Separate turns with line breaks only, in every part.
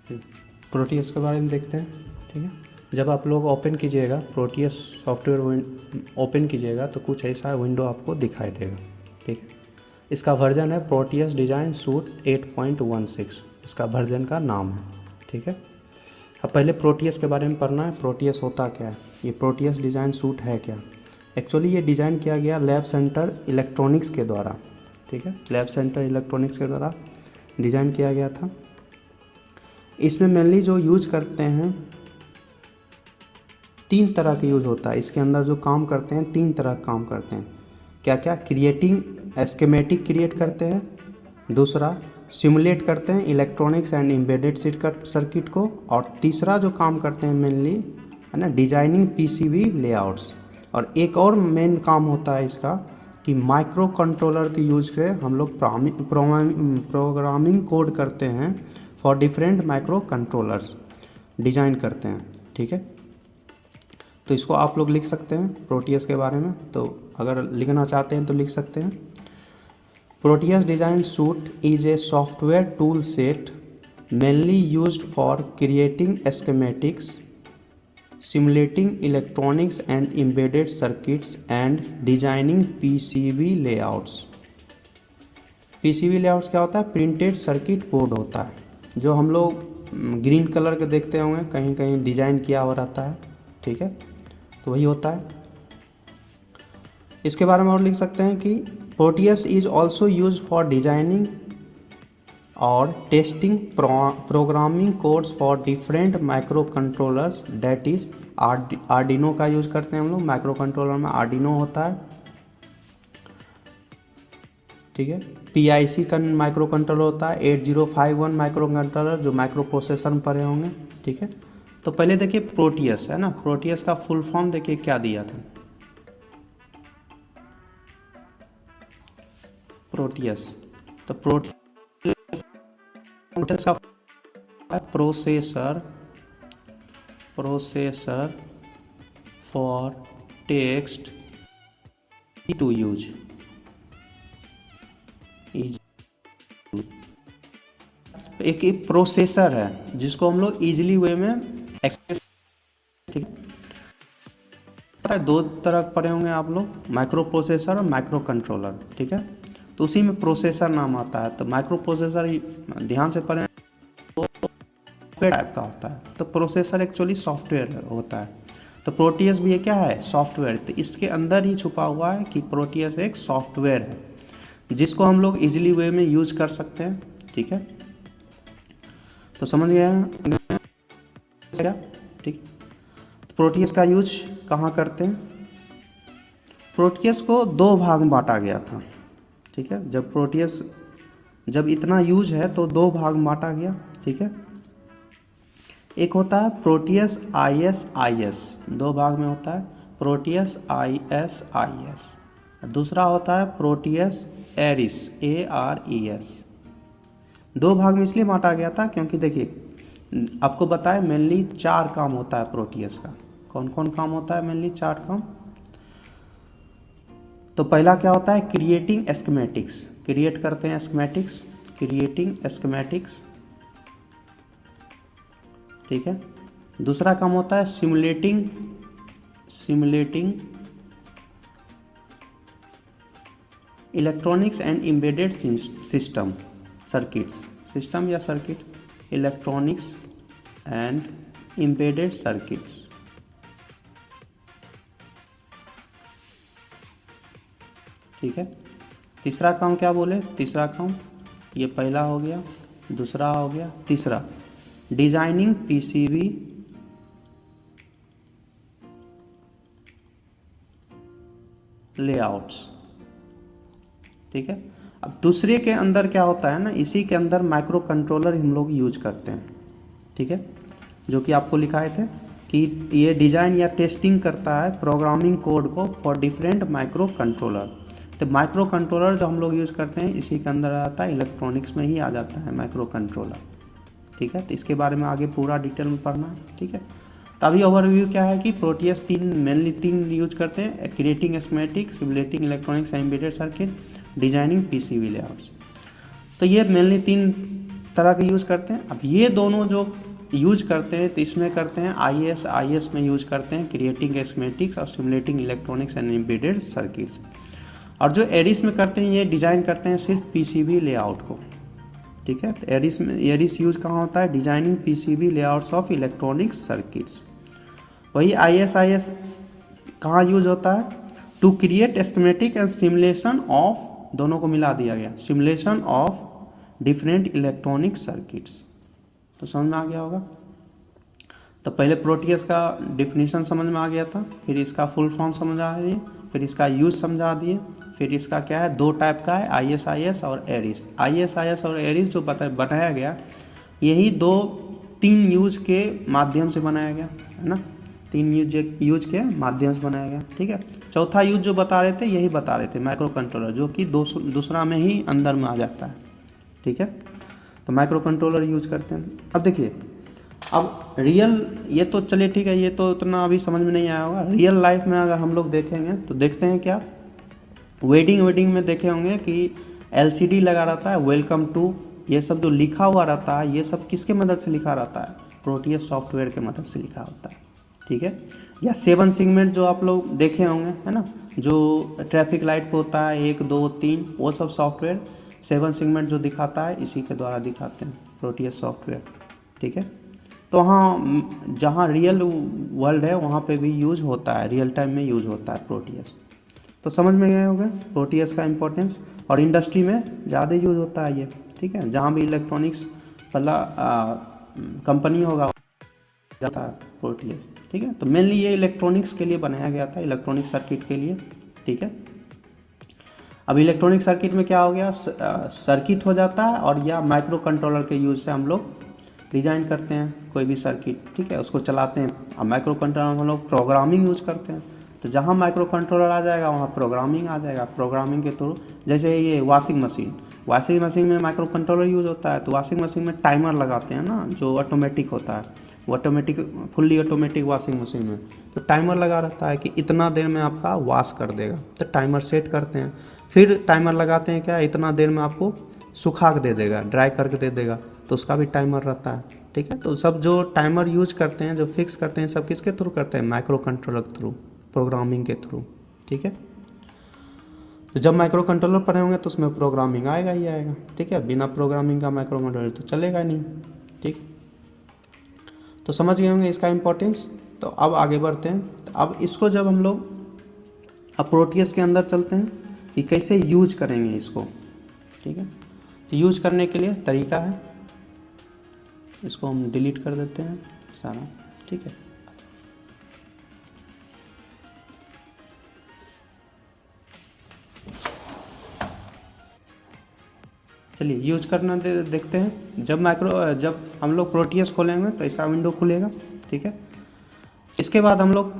Protease के बारे में देखते हैं। ठीक है, जब आप लोग ओपन कीजिएगा प्रोटीएस सॉफ्टवेयर ओपन कीजिएगा तो कुछ ऐसा विंडो आपको दिखाई देगा। ठीक है, इसका वर्जन है प्रोटीएस डिज़ाइन सूट 8.16, इसका वर्जन का नाम है। ठीक है, अब पहले प्रोटीएस के बारे में पढ़ना है। प्रोटीएस होता क्या है, ये प्रोटीएस डिज़ाइन सूट है क्या। एक्चुअली ये डिज़ाइन किया गया लैब सेंटर इलेक्ट्रॉनिक्स के द्वारा। ठीक है, लैब सेंटर इलेक्ट्रॉनिक्स के द्वारा डिज़ाइन किया गया था। इसमें मेनली जो यूज करते हैं 3 तरह के यूज होता है। इसके अंदर जो काम करते हैं 3 तरह काम करते हैं। क्या क्या, क्रिएटिंग स्कीमेटिक क्रिएट करते हैं, दूसरा सिमुलेट करते हैं इलेक्ट्रॉनिक्स एंड एम्बेडेड सर्किट को, और तीसरा जो काम करते हैं मेनली है ना डिजाइनिंग पीसीबी लेआउट्स। और एक और मेन काम होता है इसका कि माइक्रो कंट्रोलर के यूज से हम लोग प्रोग्रामिंग कोड करते हैं for different micro controllers design करते हैं। ठीक है, तो इसको आप लोग लिख सकते हैं प्रोटीएस के बारे में। तो अगर लिखना चाहते हैं तो लिख सकते हैं, protease design suit is a software tool set mainly used for creating schematics, simulating electronics and embedded circuits and designing PCB layouts. PCB layouts क्या होता है, प्रिंटेड सर्किट बोर्ड होता है, जो हम लोग ग्रीन कलर के देखते होंगे, कहीं कहीं डिजाइन किया हुआ रहता है। ठीक है, तो वही होता है। इसके बारे में और लिख सकते हैं कि Proteus is also use for designing और testing programming codes for different micro controllers, that is Arduino का यूज करते हैं हम लोग। माइक्रो कंट्रोलर में आर्डिनो होता है। ठीक है, पीआईसी का माइक्रो कंट्रोलर होता है, 8051 माइक्रो कंट्रोलर जो माइक्रो प्रोसेसर में पड़े होंगे। ठीक है, तो पहले देखिए प्रोटीएस है ना, प्रोटीएस का फुल फॉर्म देखिए क्या दिया था। प्रोटीएस, तो प्रोटीएस का processor for text to use. एक प्रोसेसर है जिसको हम लोग इजीली वे में एक्सेस। ठीक है, 2 तरह पढ़े होंगे आप लोग, माइक्रो प्रोसेसर और माइक्रो कंट्रोलर। ठीक है, तो उसी में प्रोसेसर नाम आता है। तो माइक्रो प्रोसेसर ही ध्यान से पढ़ें तो टाइप का होता है। तो प्रोसेसर एक्चुअली सॉफ्टवेयर होता है। तो प्रोटीएस भी ये क्या है, सॉफ्टवेयर। तो इसके अंदर ही छुपा हुआ है कि प्रोटीएस एक सॉफ्टवेयर है जिसको हम लोग इजीली वे में यूज कर सकते हैं। ठीक है, तो समझ गया क्या। ठीक, तो प्रोटीएस का यूज कहाँ करते हैं। प्रोटीएस को 2 भाग में बांटा गया था। ठीक है, जब प्रोटीएस जब इतना यूज है तो 2 भाग में बांटा गया। ठीक है, एक होता है प्रोटीएस IS, 2 भाग में होता है प्रोटीएस IS, दूसरा होता है प्रोटीएस एरिस, ARES। 2 भाग में इसलिए बांटा गया था क्योंकि देखिए आपको बताया मेनली 4 काम होता है प्रोटीएस का। कौन कौन काम होता है, मेनली 4 काम। तो पहला क्या होता है, क्रिएटिंग स्कीमेटिक्स, क्रिएट करते हैं स्कीमेटिक्स, क्रिएटिंग स्कीमेटिक्स। ठीक है, दूसरा काम होता है simulating electronics and embedded system circuits, system या circuit, electronics and embedded circuits. ठीक है, तीसरा काम क्या बोले, तीसरा काम ये पहला हो गया, दूसरा हो गया, तीसरा डिजाइनिंग पीसीबी लेआउट्स। ठीक है, अब दूसरे के अंदर क्या होता है ना, इसी के अंदर माइक्रो कंट्रोलर हम लोग यूज करते हैं। ठीक है, जो कि आपको लिखाए थे कि ये डिज़ाइन या टेस्टिंग करता है प्रोग्रामिंग कोड को फॉर डिफरेंट माइक्रो कंट्रोलर। तो माइक्रो कंट्रोलर जो हम लोग यूज़ करते हैं इसी के अंदर आता है, इलेक्ट्रॉनिक्स में ही आ जाता है माइक्रो कंट्रोलर। ठीक है, तो इसके बारे में आगे पूरा डिटेल में पढ़ना है। ठीक है, तो अभी ओवरव्यू क्या है कि प्रोटीएस मेनली तीन यूज करते हैं, creating schematic, simulating electronics embedded circuit, designing PCB layouts. तो ये मेनली 3 तरह के यूज करते हैं। अब ये दोनों जो यूज करते हैं तो इसमें करते हैं आईएस में यूज करते हैं क्रिएटिंग स्कीमेटिक्स और simulating electronics and embedded circuits. और जो एरिस में करते हैं ये डिजाइन करते हैं सिर्फ पीसीबी लेआउट को, ठीक है। तो एरिस यूज कहाँ होता है, designing PCB layouts of electronic circuits. वही आईएस कहाँ यूज होता है, to create schematic and simulation of, दोनों को मिला दिया गया, simulation of different electronic circuits. तो समझ में आ गया होगा। तो पहले प्रोटीएस का डिफिनीशन समझ में आ गया था, फिर इसका फुल फॉर्म समझा दिए, फिर इसका यूज समझा दिए, फिर इसका क्या है, दो टाइप का है, आईएस और एरिस। आईएस और एरिस जो बनाया गया यही तीन यूज के माध्यम से बनाया गया है ना, तीन यूज के माध्यम से बनाया गया, ठीक है। चौथा यूज जो बता रहे थे यही बता रहे थे माइक्रो कंट्रोलर, जो कि दूसरा में ही अंदर में आ जाता है, ठीक है। तो माइक्रो कंट्रोलर यूज करते हैं। अब देखिए, अब रियल, ये तो चलिए ठीक है, ये तो उतना अभी समझ में नहीं आया होगा। रियल लाइफ में अगर हम लोग देखेंगे तो देखते हैं क्या, वेडिंग में देखे होंगे कि एलसीडी लगा रहता है, वेलकम टू, ये सब जो लिखा हुआ रहता है ये सब किसके मदद से लिखा रहता है, प्रोटीएस सॉफ्टवेयर के मदद से लिखा होता है, ठीक है। या 7 सेगमेंट जो आप लोग देखे होंगे है ना, जो ट्रैफिक लाइट पे होता है 1 2 3, वो सब सॉफ्टवेयर 7 सेगमेंट जो दिखाता है इसी के द्वारा दिखाते हैं, प्रोटीएस सॉफ्टवेयर, ठीक है। तो हाँ, जहाँ रियल वर्ल्ड है वहाँ पे भी यूज होता है, रियल टाइम में यूज होता है प्रोटीएस। तो समझ में गए होंगे प्रोटीएस का इंपॉर्टेंस। और इंडस्ट्री में ज़्यादा यूज होता है ये, ठीक है, जहाँ भी इलेक्ट्रॉनिक्स वाला कंपनी होगा जाता है प्रोटीएस, ठीक है। तो मेनली ये इलेक्ट्रॉनिक्स के लिए बनाया गया था, इलेक्ट्रॉनिक सर्किट के लिए, ठीक है। अब इलेक्ट्रॉनिक सर्किट में क्या हो गया, सर्किट हो जाता है, और या माइक्रो कंट्रोलर के यूज से हम लोग डिजाइन करते हैं कोई भी सर्किट, ठीक है, उसको चलाते हैं। अब माइक्रो कंट्रोलर में हम लोग प्रोग्रामिंग यूज करते हैं, तो जहाँ माइक्रो कंट्रोलर आ जाएगा वहाँ प्रोग्रामिंग आ जाएगा। प्रोग्रामिंग के थ्रू, जैसे ये वाशिंग मशीन में माइक्रो कंट्रोलर यूज होता है, तो वाशिंग मशीन में टाइमर लगाते हैं ना, जो ऑटोमेटिक होता है, वो automatic, fully automatic washing machine में तो टाइमर लगा रहता है कि इतना देर में आपका वॉश कर देगा, तो टाइमर सेट करते हैं। फिर टाइमर लगाते हैं क्या, इतना देर में आपको सुखा के दे देगा, ड्राई करके दे देगा, तो उसका भी टाइमर रहता है, ठीक है। तो सब जो टाइमर यूज करते हैं, जो फिक्स करते हैं, सब किसके थ्रू करते हैं, माइक्रो कंट्रोलर के थ्रू, प्रोग्रामिंग के थ्रू, ठीक है। तो जब माइक्रो कंट्रोलर पढ़े होंगे तो उसमें प्रोग्रामिंग आएगा ही आएगा, ठीक है। बिना प्रोग्रामिंग का माइक्रो कंट्रोलर तो चलेगा नहीं, ठीक। तो समझ गए होंगे इसका इम्पोर्टेंस। तो अब आगे बढ़ते हैं। तो अब इसको जब हम लोग अब प्रोटीएस के अंदर चलते हैं कि कैसे यूज करेंगे इसको, ठीक है। तो यूज करने के लिए तरीका है, इसको हम डिलीट कर देते हैं सारा, ठीक है। चलिए यूज करना देखते हैं। जब हम लोग प्रोटीएस खोलेंगे तो ऐसा विंडो खुलेगा, ठीक है। इसके बाद हम लोग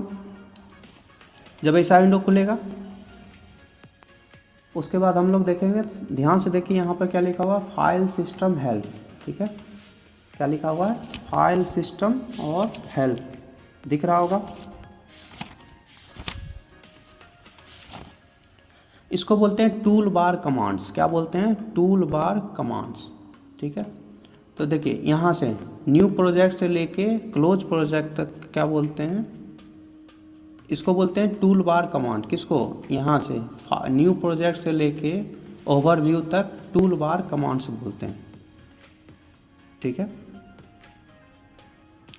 जब ऐसा विंडो खुलेगा उसके बाद हम लोग देखेंगे, ध्यान से देखिए यहाँ पर क्या लिखा हुआ है, फाइल सिस्टम हेल्प, ठीक है। क्या लिखा हुआ है, फाइल सिस्टम और हेल्प, दिख रहा होगा। इसको बोलते हैं टूल बार कमांड्स। क्या बोलते हैं, टूल बार कमांड्स, ठीक है। तो देखिए यहाँ से न्यू प्रोजेक्ट से लेके क्लोज प्रोजेक्ट तक क्या बोलते हैं, इसको बोलते हैं टूल बार कमांड। किसको, यहाँ से न्यू प्रोजेक्ट से लेके ओवरव्यू तक टूल बार कमांड से बोलते हैं, ठीक है।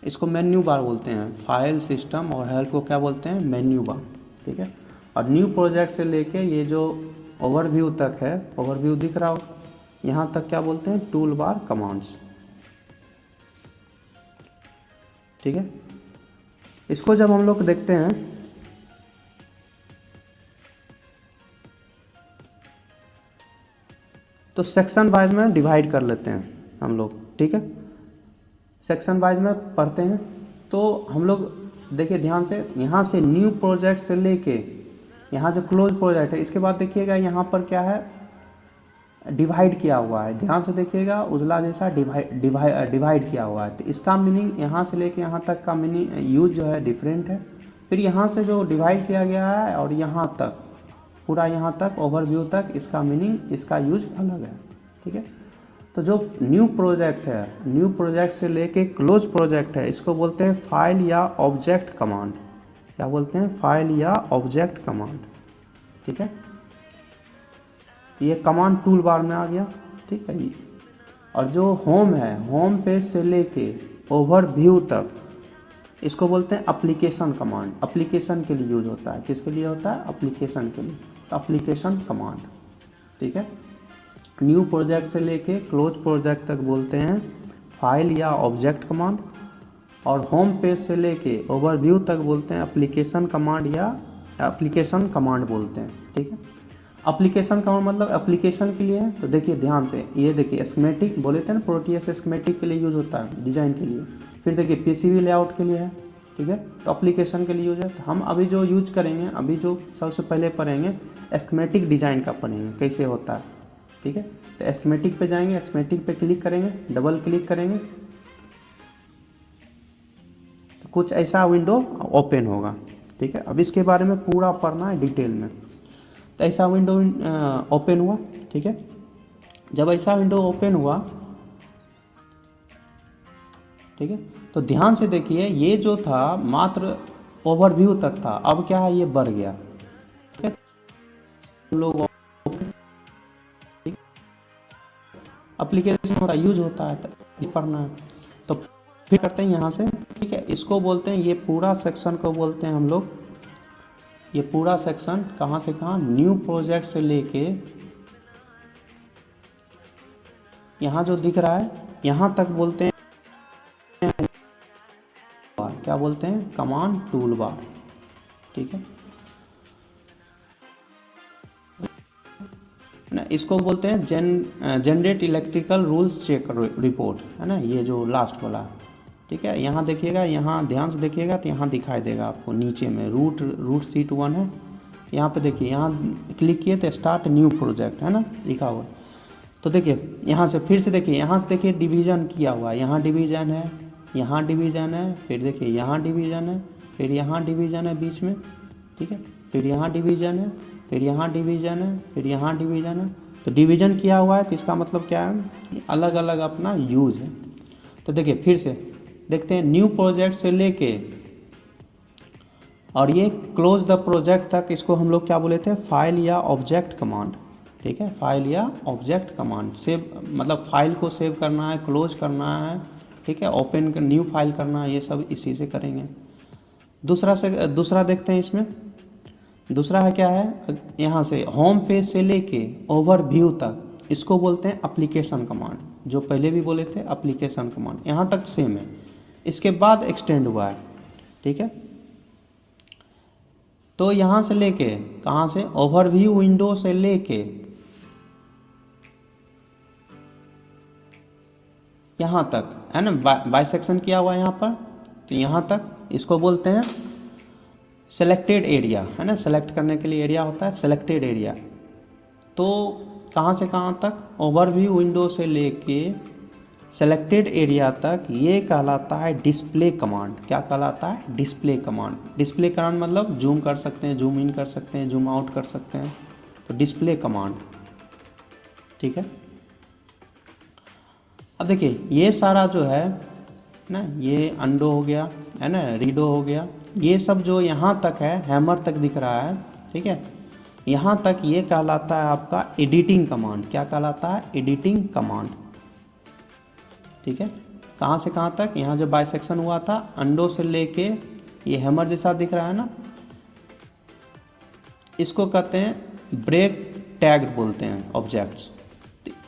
इसको मेन्यू बार बोलते हैं। फाइल सिस्टम और हेल्प को क्या बोलते हैं, मेन्यू बार, ठीक है। और न्यू प्रोजेक्ट से लेके ये जो ओवरव्यू तक है, ओवरव्यू दिख रहा हो, यहाँ तक क्या बोलते हैं, टूल बार कमांड्स, ठीक है। इसको जब हम लोग देखते हैं तो सेक्शन वाइज में डिवाइड कर लेते हैं हम लोग, ठीक है। सेक्शन वाइज में पढ़ते हैं तो हम लोग देखिए ध्यान से, यहाँ से न्यू प्रोजेक्ट से लेके यहाँ जो क्लोज प्रोजेक्ट है, इसके बाद देखिएगा यहाँ पर क्या है, डिवाइड किया हुआ है। ध्यान से देखिएगा, उजला जैसा डिवाइड किया हुआ है। तो इसका मीनिंग यहाँ से लेके यहाँ तक का मीनिंग यूज जो है डिफरेंट है। फिर यहाँ से जो डिवाइड किया गया है और यहाँ तक, पूरा यहाँ तक ओवरव्यू तक, इसका मीनिंग, इसका यूज अलग है, ठीक है। तो जो न्यू प्रोजेक्ट है, न्यू प्रोजेक्ट से लेके क्लोज प्रोजेक्ट है, इसको बोलते हैं फाइल या ऑब्जेक्ट कमांड। क्या बोलते हैं? फाइल या ऑब्जेक्ट कमांड। ठीक है, तो ये कमांड टूल बार में आ गया। ठीक है जी। और जो होम है, होम पेज से लेके ओवरव्यू तक, इसको बोलते हैं एप्लीकेशन कमांड। एप्लीकेशन के लिए यूज होता है। किसके लिए होता है? एप्लीकेशन के लिए। तो एप्लीकेशन कमांड। ठीक है, न्यू प्रोजेक्ट से लेके क्लोज प्रोजेक्ट तक बोलते हैं फाइल या ऑब्जेक्ट कमांड, और होम पेज से लेके ओवरव्यू तक बोलते हैं एप्लीकेशन कमांड या एप्लीकेशन कमांड बोलते हैं। ठीक है, एप्लीकेशन कमांड मतलब एप्लीकेशन के लिए है। तो देखिए ध्यान से, ये देखिए स्कीमेटिक बोले थे ना, प्रोटीएस स्कीमेटिक के लिए यूज होता है, डिज़ाइन के लिए। फिर देखिए पीसीबी लेआउट के लिए है। ठीक है, तो एप्लीकेशन के लिए यूज है। तो हम अभी जो यूज करेंगे, अभी जो सबसे पहले पढ़ेंगे स्कीमेटिक डिज़ाइन का पढ़ेंगे, कैसे होता है। ठीक है, तो स्कीमेटिक पे जाएंगे, स्कीमेटिक पे क्लिक करेंगे, डबल क्लिक करेंगे तो कुछ ऐसा विंडो ओपन होगा। ठीक है, अब इसके बारे में पूरा पढ़ना है डिटेल में। तो ऐसा विंडो ओपन हुआ। ठीक है, जब ऐसा विंडो ओपन हुआ, ठीक है, तो ध्यान से देखिए, ये जो था मात्र ओवरव्यू तक था, अब क्या है, ये बढ़ गया। ठीक है, लोग एप्लीकेशन होता यूज होता है, तो पढ़ना है। तो फिर करते हैं यहाँ से। ठीक है, इसको बोलते हैं, ये पूरा सेक्शन को बोलते हैं हम लोग, ये पूरा सेक्शन कहाँ से कहाँ, न्यू प्रोजेक्ट से लेके यहाँ जो दिख रहा है यहाँ तक बोलते हैं, क्या बोलते हैं, कमांड टूल बार। ठीक है ना, इसको बोलते हैं generate electrical rules check report, है ना, ये जो लास्ट वाला है। ठीक है, यहाँ देखिएगा, यहाँ ध्यान से देखिएगा तो यहाँ दिखाई देगा आपको नीचे में रूट सीट 1 है। यहाँ पे देखिए, यहाँ क्लिक किए तो स्टार्ट न्यू प्रोजेक्ट, है ना, लिखा हुआ। तो देखिए यहाँ से फिर से देखिए, यहाँ से देखिए डिवीज़न किया हुआ है, यहाँ डिवीज़न है, यहाँ डिवीज़न है, फिर देखिए यहाँ डिवीज़न है, फिर यहाँ डिवीज़न है बीच में। ठीक है, फिर यहाँ डिवीज़न है, फिर यहाँ डिवीज़न है, फिर यहाँ डिवीज़न है। तो डिवीज़न किया हुआ है तो इसका मतलब क्या है, अलग अलग अपना यूज़ है। तो देखिए फिर से देखते हैं, न्यू प्रोजेक्ट से लेके और ये क्लोज द प्रोजेक्ट तक, इसको हम लोग क्या बोले थे, फाइल या ऑब्जेक्ट कमांड। ठीक है, फाइल या ऑब्जेक्ट कमांड। सेव मतलब फाइल को सेव करना है, क्लोज करना है। ठीक है, ओपन न्यू फाइल करना है, ये सब इसी से करेंगे। दूसरा देखते हैं इसमें। दूसरा है क्या है, यहाँ से होम पेज से लेके ओवरव्यू तक, इसको बोलते हैं एप्लीकेशन कमांड। जो पहले भी बोले थे एप्लीकेशन कमांड, यहाँ तक सेम है, इसके बाद एक्सटेंड हुआ है। ठीक है, तो यहाँ से लेके कहाँ से, ओवरव्यू विंडो से लेके यहाँ तक, है ना, बाइसेक्शन किया हुआ है यहाँ पर, तो यहाँ तक इसको बोलते हैं सेलेक्टेड एरिया, है ना, सेलेक्ट करने के लिए एरिया होता है सेलेक्टेड एरिया। तो कहाँ से कहाँ तक, ओवरव्यू विंडो से लेके सेलेक्टेड एरिया तक, ये कहलाता है डिस्प्ले कमांड। क्या कहलाता है, डिस्प्ले कमांड। डिस्प्ले कमांड मतलब जूम कर सकते हैं, जूम इन कर सकते हैं, जूम आउट कर सकते हैं, तो डिस्प्ले कमांड। ठीक है, अब देखिए ये सारा जो है ना, ये अंडो हो गया, है ना, रीडो हो गया, ये सब जो यहाँ तक है, हैमर तक दिख रहा है। ठीक है, यहाँ तक ये कहलाता है आपका एडिटिंग कमांड। क्या कहलाता है, एडिटिंग कमांड। ठीक है, कहाँ से कहाँ तक, यहाँ जो बाइसेक्शन हुआ था अंडो से लेके, ये हैमर जैसा दिख रहा है ना, इसको कहते हैं ब्रेक टैग बोलते हैं ऑब्जेक्ट्स।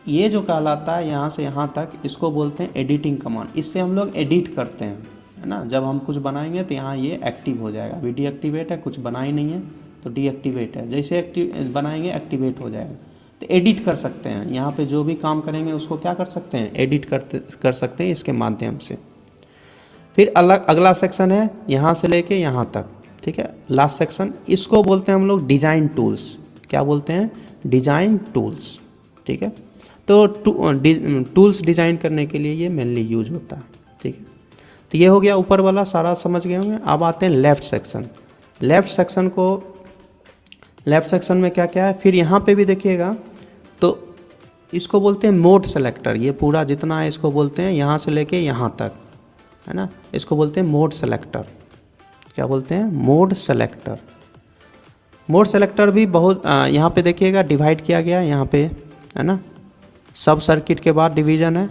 ये जो कहलाता है यहाँ से यहाँ तक, इसको बोलते हैं एडिटिंग कमांड। इससे हम लोग एडिट करते हैं, है ना, जब हम कुछ बनाएंगे तो यहाँ ये एक्टिव हो जाएगा। अभी डीएक्टिवेट है, कुछ बना ही नहीं है तो डीएक्टिवेट है, जैसे एक्टिव बनाएंगे एक्टिवेट हो जाएगा। तो एडिट कर सकते हैं, यहाँ पे जो भी काम करेंगे उसको क्या कर सकते हैं, एडिट कर सकते हैं इसके माध्यम से। फिर अगला सेक्शन है यहाँ से लेके यहाँ तक। ठीक है, लास्ट सेक्शन, इसको बोलते हैं हम लोग डिज़ाइन टूल्स। क्या बोलते हैं, डिज़ाइन टूल्स। ठीक है, तो टूल्स डिज़ाइन करने के लिए ये मेनली यूज होता है। ठीक है, तो ये हो गया ऊपर वाला, सारा समझ गए होंगे। अब आते हैं लेफ़्ट सेक्शन। लेफ़्ट सेक्शन में क्या क्या है, फिर यहाँ पे भी देखिएगा तो इसको बोलते हैं मोड सेलेक्टर। ये पूरा जितना है इसको बोलते हैं यहाँ से लेके यहाँ तक, है ना, इसको बोलते हैं मोड सेलेक्टर। क्या बोलते हैं? Mode selector. मोड सेलेक्टर भी बहुत यहाँ पे देखिएगा डिवाइड किया गया यहाँ पे, है ना, सब सर्किट के बाद डिवीज़न है।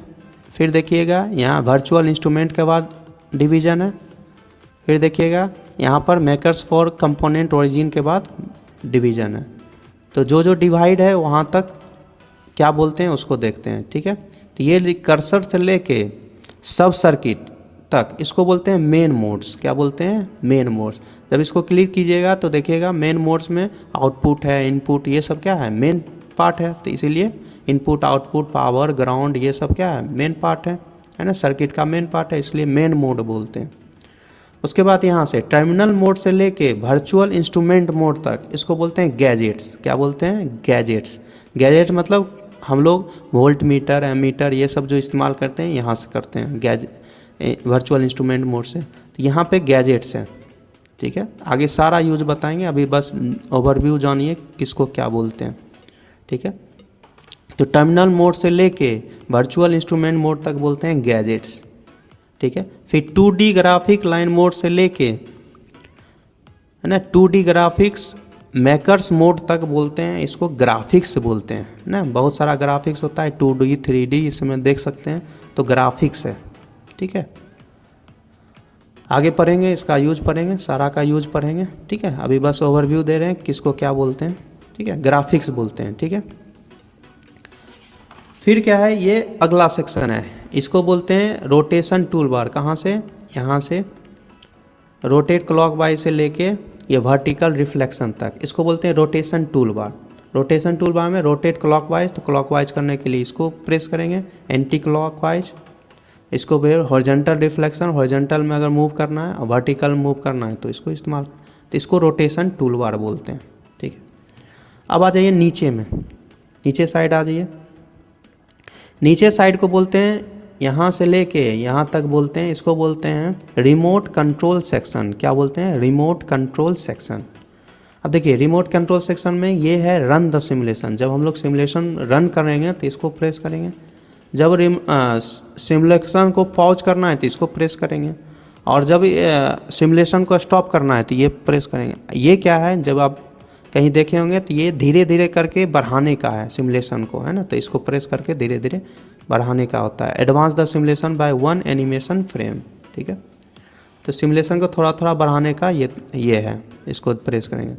फिर देखिएगा यहाँ वर्चुअल इंस्ट्रूमेंट के बाद डिवीज़न है। फिर देखिएगा यहाँ पर मेकर्स फॉर कंपोनेंट ओरिजिन के बाद डिवीज़न है। तो जो जो डिवाइड है वहाँ तक क्या बोलते हैं उसको देखते हैं, ठीक है। तो ये कर्सर से लेके सब सर्किट तक इसको बोलते हैं मेन मोड्स। क्या बोलते हैं? Main modes. जब इसको क्लिक कीजिएगा तो देखिएगा मेन मोड्स में आउटपुट है, इनपुट, ये सब क्या है? मेन पार्ट है। तो इसीलिए इनपुट, आउटपुट, पावर, ग्राउंड, ये सब क्या है? मेन पार्ट है ना, सर्किट का मेन पार्ट है, इसलिए मेन मोड बोलते हैं। उसके बाद यहाँ से टर्मिनल मोड से लेके वर्चुअल इंस्ट्रूमेंट मोड तक इसको बोलते हैं गैजेट्स। क्या बोलते हैं? गैजेट्स। गैजेट मतलब हम लोग वोल्ट मीटर, एमीटर, ये सब जो इस्तेमाल करते हैं यहाँ से करते हैं वर्चुअल इंस्ट्रूमेंट मोड से। तो यहाँ पे गैजेट्स हैं, ठीक है। आगे सारा यूज बताएंगे, अभी बस ओवरव्यू जानिए किसको क्या बोलते हैं, ठीक है। तो टर्मिनल मोड से लेके वर्चुअल इंस्ट्रूमेंट मोड तक बोलते हैं गैजेट्स, ठीक है। फिर 2D ग्राफिक लाइन मोड से लेके, है ना, 2D ग्राफिक्स मेकर्स मोड तक बोलते हैं, इसको ग्राफिक्स बोलते हैं ना। बहुत सारा ग्राफिक्स होता है, 2D 3D, इसमें देख सकते हैं, तो ग्राफिक्स है, ठीक है। आगे पढ़ेंगे, इसका यूज पढ़ेंगे, सारा का यूज पढ़ेंगे, ठीक है। अभी बस ओवरव्यू दे रहे हैं किसको क्या बोलते हैं, ठीक है। ग्राफिक्स बोलते हैं, ठीक है। फिर क्या है, ये अगला सेक्शन है, इसको बोलते हैं रोटेशन टूल बार। कहाँ से? यहाँ से रोटेट क्लॉकवाइज से लेके ये वर्टिकल रिफ्लेक्शन तक, इसको बोलते हैं rotation tool bar. Rotation tool bar में रोटेट क्लॉकवाइज, तो क्लॉकवाइज करने के लिए इसको प्रेस करेंगे। एंटी क्लॉकवाइज, इसको फिर हॉरिजॉन्टल रिफ्लेक्शन, हॉरिजॉन्टल में अगर मूव करना है और वर्टिकल मूव करना है तो इसको इस्तेमाल, तो इसको रोटेशन टूल बार बोलते हैं, ठीक है। अब आ जाइए नीचे में, नीचे साइड आ जाइए। नीचे साइड को बोलते हैं यहाँ से लेके यहाँ तक बोलते हैं, इसको बोलते हैं रिमोट कंट्रोल सेक्शन। क्या बोलते हैं? Remote control section. अब देखिए रिमोट कंट्रोल सेक्शन में ये है रन द सिमुलेशन। जब हम लोग सिमुलेशन रन करेंगे तो इसको प्रेस करेंगे। जब सिमुलेशन को पॉज करना है तो इसको प्रेस करेंगे, और जब सिमुलेशन को स्टॉप करना है तो ये प्रेस करेंगे। ये क्या है, जब आप कहीं देखे होंगे तो ये धीरे धीरे करके बढ़ाने का है सिमुलेशन को, है ना, तो इसको प्रेस करके धीरे धीरे बढ़ाने का होता है। Advance the simulation by 1 animation frame, ठीक है। तो सिमुलेशन को थोड़ा थोड़ा बढ़ाने का ये है, इसको प्रेस करेंगे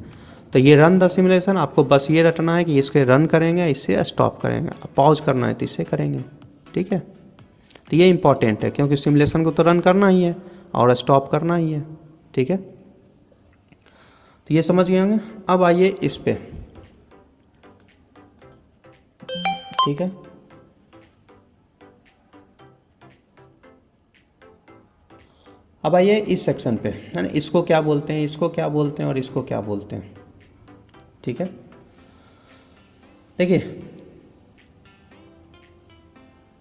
तो ये रन द सिमुलेशन। आपको बस ये रटना है कि इसके रन करेंगे, इससे स्टॉप करेंगे, पॉज करना है तो इससे करेंगे, ठीक है। तो ये इंपॉर्टेंट है क्योंकि सिमुलेशन को तो रन करना ही है और स्टॉप करना ही है, ठीक है। तो ये समझ गए होंगे। अब आइए इस पे, ठीक है। अब आइए इस सेक्शन पे, है ना, इसको क्या बोलते हैं, इसको क्या बोलते हैं और इसको क्या बोलते हैं, ठीक है। देखिए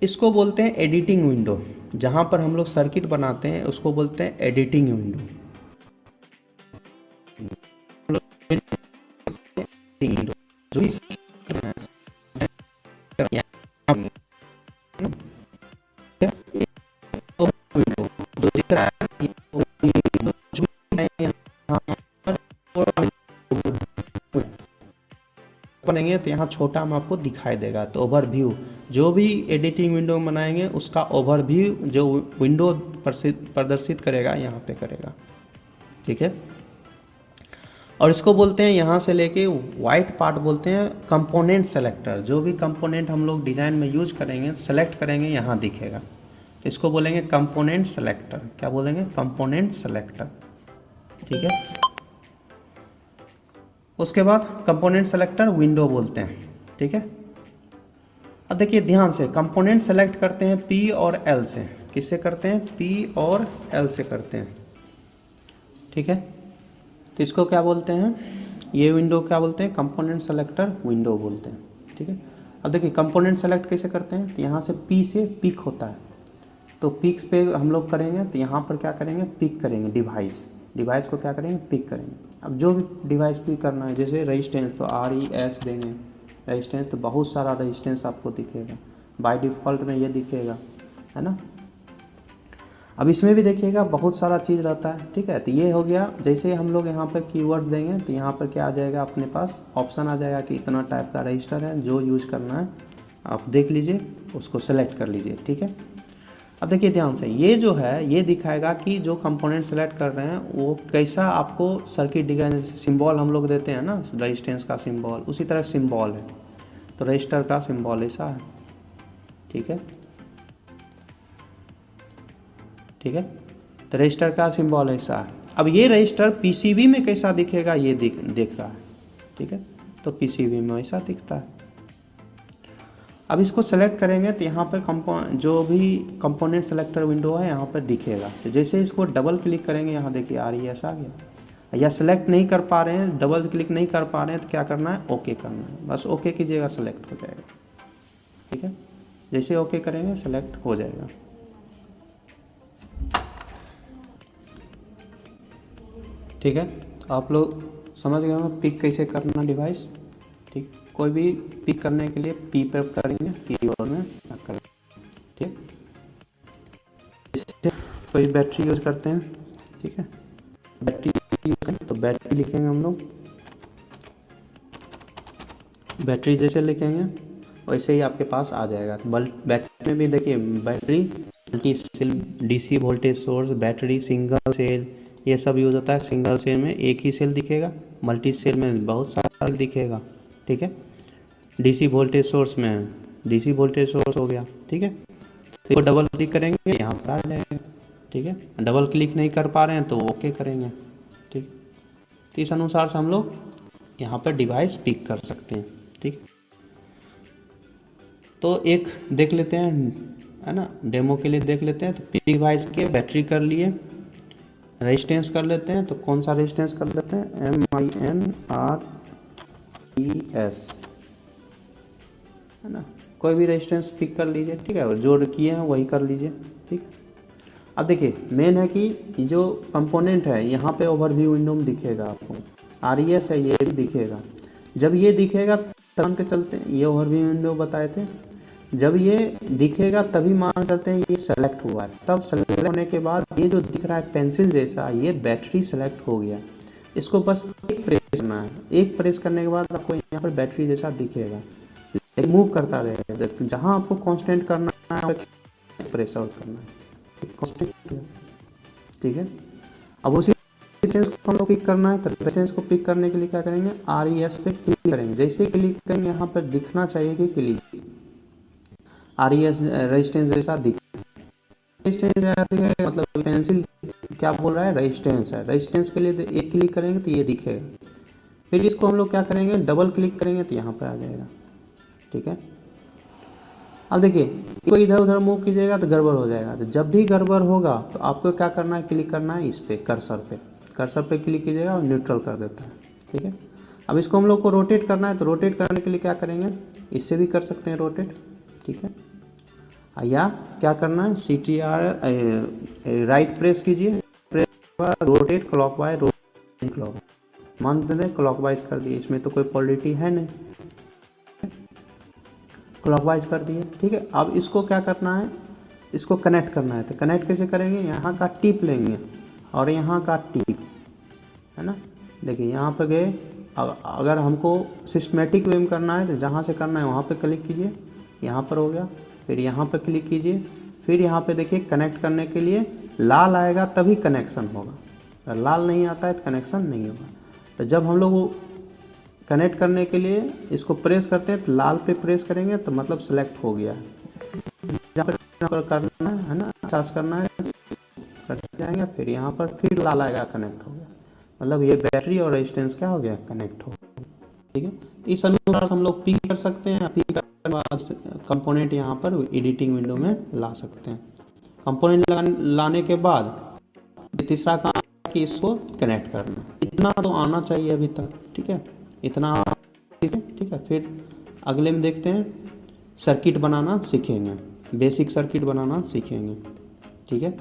इसको बोलते हैं एडिटिंग विंडो। जहाँ पर हम लोग सर्किट बनाते हैं उसको बोलते हैं एडिटिंग विंडो। जो दिख रहा है बनेंगे तो यहाँ छोटा में आपको दिखाई देगा। तो ओवरव्यू, जो भी एडिटिंग विंडो बनाएंगे उसका ओवरव्यू जो विंडो प्रदर्शित करेगा यहाँ पे करेगा, ठीक है। और इसको बोलते हैं यहाँ से लेके वाइट पार्ट बोलते हैं कंपोनेंट सेलेक्टर। जो भी कंपोनेंट हम लोग डिज़ाइन में यूज करेंगे, सेलेक्ट करेंगे, यहाँ दिखेगा, तो इसको बोलेंगे कंपोनेंट सेलेक्टर। क्या बोलेंगे? कंपोनेंट सेलेक्टर, ठीक है। उसके बाद कंपोनेंट सेलेक्टर विंडो बोलते हैं, ठीक है। अब देखिए ध्यान से, कंपोनेंट सेलेक्ट करते हैं P और L से। किससे करते हैं? P और L से करते हैं, ठीक है। तो इसको क्या बोलते हैं? ये विंडो क्या बोलते हैं? कंपोनेंट सेलेक्टर विंडो बोलते हैं, ठीक है। अब देखिए कंपोनेंट सेलेक्ट कैसे करते हैं, तो यहाँ से P से पिक होता है, तो पिक्स पे हम लोग करेंगे, तो यहाँ पर क्या करेंगे? पिक करेंगे डिवाइस को क्या करेंगे? पिक करेंगे। अब जो भी डिवाइस पिक करना है, जैसे रजिस्टेंस तो RES देंगे, रेजिस्टेंस, तो बहुत सारा रेजिस्टेंस आपको दिखेगा, बाय डिफ़ॉल्ट में ये दिखेगा, है ना। अब इसमें भी देखिएगा बहुत सारा चीज़ रहता है, ठीक है। तो ये हो गया, जैसे हम लोग यहाँ पर कीवर्ड देंगे तो यहाँ पर क्या आ जाएगा, अपने पास ऑप्शन आ जाएगा कि इतना टाइप का रजिस्टर है जो यूज़ करना है, आप देख लीजिए, उसको सेलेक्ट कर लीजिए, ठीक है। अब देखिए ध्यान से, ये जो है ये दिखाएगा कि जो कंपोनेंट सेलेक्ट कर रहे हैं वो कैसा आपको सर्किट डिजाइन, सिंबल हम लोग देते हैं ना रेजिस्टेंस का सिंबल, उसी तरह सिंबल है, तो रजिस्टर का सिंबल ऐसा है, ठीक है, ठीक है। तो रजिस्टर का सिंबल ऐसा है। अब ये रजिस्टर पीसीबी में कैसा दिखेगा ये देख रहा है, ठीक है, तो पीसीबी में ऐसा दिखता है। अब इसको सेलेक्ट करेंगे तो यहाँ पर जो भी कंपोनेंट सेलेक्टर विंडो है यहाँ पर दिखेगा। तो जैसे इसको डबल क्लिक करेंगे, यहाँ देखिए RES आ गया। या सेलेक्ट नहीं कर पा रहे हैं, डबल क्लिक नहीं कर पा रहे हैं, तो क्या करना है, ओके करना है, बस ओके कीजिएगा, सेलेक्ट हो जाएगा, ठीक है। जैसे ओके करेंगे सेलेक्ट हो जाएगा, ठीक है। तो आप लोग समझ गए होंगे पिक कैसे करना डिवाइस, ठीक। कोई भी पिक करने के लिए पी पे करेंगे, कीबोर्ड में करें, ठीक। कोई बैटरी यूज़ करते हैं, ठीक है, बैटरी यूज़ करें तो बैटरी लिखेंगे हम लोग, बैटरी जैसे लिखेंगे वैसे ही आपके पास आ जाएगा। तो बैटरी में भी देखिए, battery multi cell, DC voltage source, battery single cell, ये सब यूज़ होता है। सिंगल सेल में एक ही सेल दिखेगा, मल्टी सेल में बहुत सारा दिखेगा, ठीक है। DC वोल्टेज सोर्स में DC वोल्टेज सोर्स हो गया, ठीक है। तो इसको डबल क्लिक करेंगे यहाँ पर आ जाएगा, ठीक है। डबल क्लिक नहीं कर पा रहे हैं तो ओके करेंगे, ठीक। तो इस अनुसार से हम लोग यहाँ पर डिवाइस पिक कर सकते हैं, ठीक। तो एक देख लेते हैं, है ना, डेमो के लिए देख लेते हैं। तो पिक डिवाइस के बैटरी कर लिए, रेजिस्टेंस कर लेते हैं। तो कौन सा रेजिस्टेंस कर लेते हैं, MINRES, है ना, कोई भी रेजिस्टेंस पिक कर लीजिए, ठीक है, जो किए हैं वही कर लीजिए, ठीक। अब देखिए मेन है कि जो कंपोनेंट है यहाँ पे ओवरव्यू विंडो में दिखेगा आपको, RES है ये भी दिखेगा। जब ये दिखेगा मान के चलते हैं, ये ओवरव्यू विंडो बताए थे, जब ये दिखेगा तभी मान चलते हैं ये सेलेक्ट हुआ है। तब सेलेक्ट होने के बाद ये जो दिख रहा है पेंसिल जैसा, ये बैटरी सेलेक्ट हो गया। इसको बस एक प्रेस करना है, एक प्रेस करने के बाद आपको यहाँ पर बैटरी जैसा दिखेगा, मूव करता रहेगा। जहाँ आपको कांस्टेंट करना है प्रेस आउट करना है, कांस्टेंट, ठीक है। अब उसी रेजिस्टेंस को हम लोग पिक करना है। तो रेजिस्टेंस को पिक करने के लिए क्या करेंगे, RES पे क्लिक करेंगे। जैसे क्लिक करेंगे यहाँ पर दिखना चाहिए कि क्लिक RES रेजिस्टेंस जैसा दिखेगा, मतलब पेंसिल क्या बोल रहा है, रेजिस्टेंस है। रेजिस्टेंस के लिए एक क्लिक करेंगे तो ये दिखेगा। फिर इसको हम लोग क्या करेंगे, डबल क्लिक करेंगे तो यहाँ पर आ जाएगा, ठीक है। अब देखिए इसको इधर उधर मूव कीजिएगा तो गड़बड़ हो जाएगा। तो जब भी गड़बड़ होगा तो आपको क्या करना है, क्लिक करना है इस पे, कर्सर पे क्लिक कीजिएगा और न्यूट्रल कर देता है, ठीक है। अब इसको हम लोग को रोटेट करना है। तो रोटेट करने के लिए क्या करेंगे, इससे भी कर सकते हैं रोटेट, ठीक है। या क्या करना है, CTR राइट प्रेस कीजिए, रोटेट क्लॉकवाइज, रोटेट क्लॉक मान दें क्लॉकवाइज कर दिए, इसमें तो कोई पॉलिटी है नहीं, क्लॉकवाइज कर दिए, ठीक है। अब इसको क्या करना है, इसको कनेक्ट करना है। तो कनेक्ट कैसे करेंगे, यहाँ का टिप लेंगे और यहाँ का टिप, है ना। देखिए यहाँ पे गए, अगर हमको सिस्टमेटिक वे में करना है तो जहाँ से करना है वहाँ पे क्लिक कीजिए, यहाँ पर हो गया। फिर यहाँ पर क्लिक कीजिए, फिर यहाँ पे देखिए कनेक्ट करने के लिए लाल आएगा तभी कनेक्शन होगा, अगर लाल नहीं आता है तो कनेक्शन नहीं होगा। तो जब हम लोग कनेक्ट करने के लिए इसको प्रेस करते हैं तो लाल पे प्रेस करेंगे तो मतलब सेलेक्ट हो गया है। यहाँ पर करना है ना, चार्ज करना है, करते जाएंगे, फिर यहाँ पर फिर लाल आएगा, कनेक्ट हो गया, मतलब ये बैटरी और रेजिस्टेंस क्या हो गया, कनेक्ट हो गया, ठीक है। तो इस अनुसार हम लोग पिक कर सकते हैं। पिक करने के बाद कंपोनेंट यहाँ पर एडिटिंग विंडो में ला सकते हैं। कंपोनेंट लाने के बाद तीसरा काम कि इसको कनेक्ट करना, इतना तो आना चाहिए अभी तक, ठीक है, इतना, ठीक है। फिर अगले में देखते हैं सर्किट बनाना सीखेंगे, बेसिक सर्किट बनाना सीखेंगे, ठीक है।